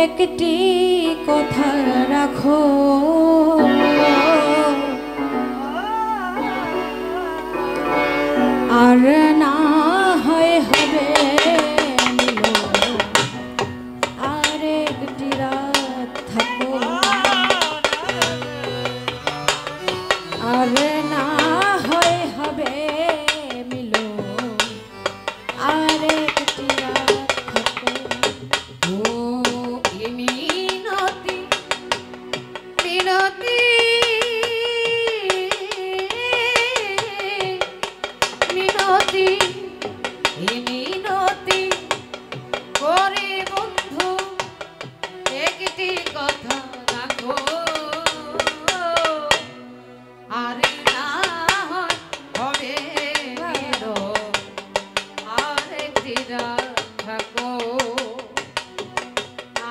একটি কথা রাখো, আর না হয় হবে আর একটি রাত থাকো, আর না হয় হবে মিলো আর একটি রাত থাকো। ও মিনতি মিনতি মিনতি মিনতি করে বন্ধু একটি কথা রাখো, আর না হবে মিলো আর একটি রাত থাকো,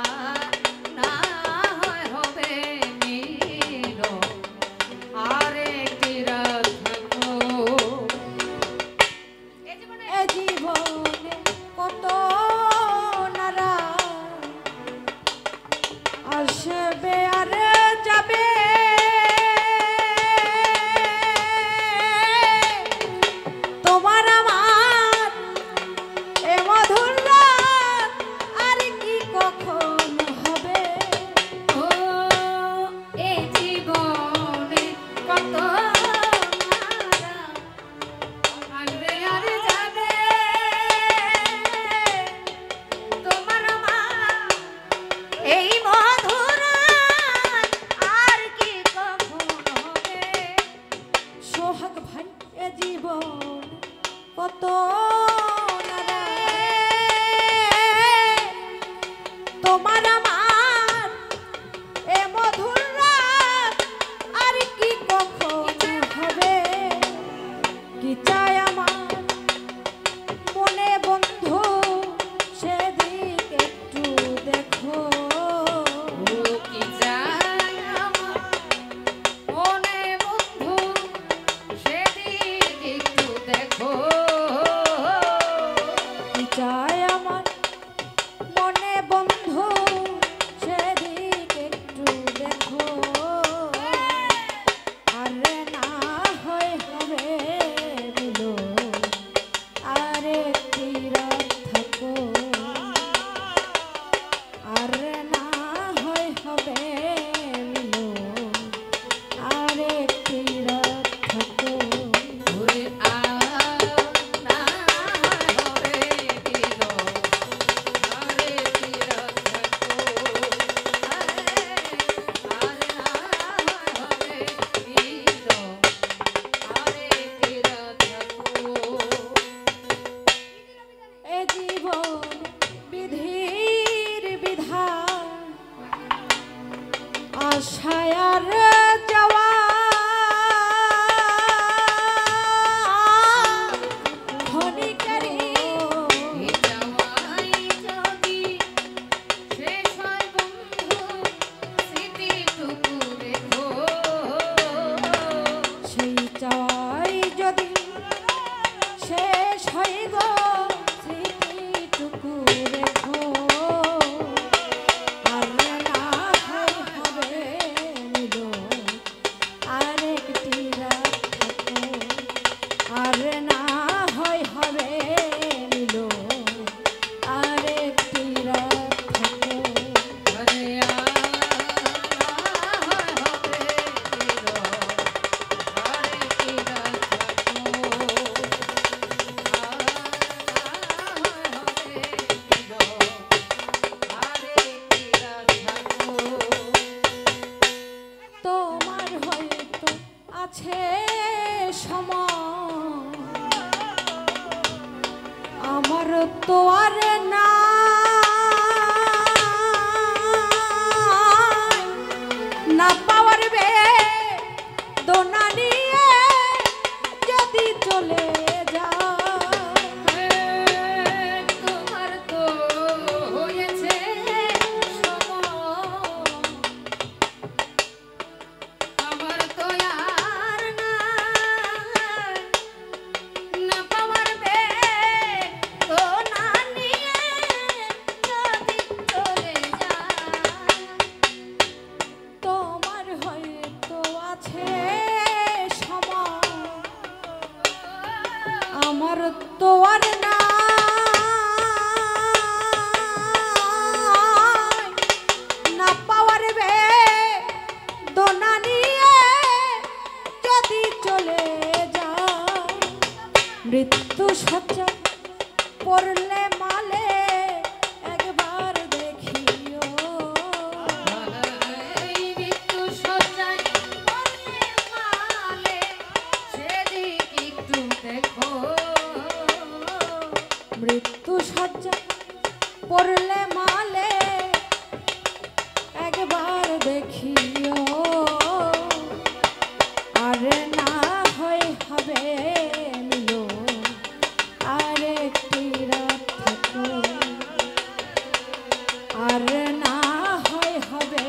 আর না হবে মিলো আর একটি রাত থাকো। এ জীবনে কত নারা আসবে আর যাবে, তোমার আমার এ মধুর রাত আর কি কখন হবে। ও এ জীবনে কত নারা আসবে আর যাবে, তোমার আমার এই মধুর রাত আর কি কখন হবে। সোহাগ ভাই এ জীবন কত নারা, তোমার আমার এ মধুর রাত আর কি কখন হবে। কি চাই আমার মনে বন্ধু সেদিক একটু দেখো, কি চাই আমার মনে বন্ধু সেদিক একটু দেখো, কি চাই আমার মনে বন্ধু সেদিক একটু দেখো, আর না হয় হবে মিলো আর একটি রাত থাকো, আর না হয় হবে মিলো আর একটি রাত থাকো। ওরে আর না হয় হবে মিলো আর একটি রাত থাকো, আর না হয় হবে মিলো আর একটি রাত থাকো। এ জীবন বিধির বিধান আশায় আর যাওয়া, ক্ষণিকেরই যাওয়াই যদি শেষ হয় বন্ধু স্মৃতিটুকু রেখো, সেই চাওয়াই যদি শেষ হয় গো স্মৃতিটুকু রেখো, আর না হয় হবে মিলো আর একটি রাত থাকো, আর না হয় হবে মিলো আর একটি রাত থাকো, আরে আর না হয় হবে মিলো আর একটি রাত থাকো, আর না হয় হবে মিলো আর একটি রাত থাকো। তোমার হয়তো আছে সময়, আমার তো আর না, না পাওয়ার বেদনা নিয়ে যদি চলে যাও, তোমার তো হয়েছে সময়, আমার তো আর না, না পাওয়ার বেদনা নিয়ে মৃত্যু সজ্জায় পড়লে মালে একবার দেখিও। মৃত্যু সজ্জায় পড়লে মালে সেদিক একটু দেখো। মৃত্যু সজ্জায় পড়লে মালে একবার দেখিও। আরে না হয় হবে মিলন আরেকটি রাত থাকো। আর না হয় হবে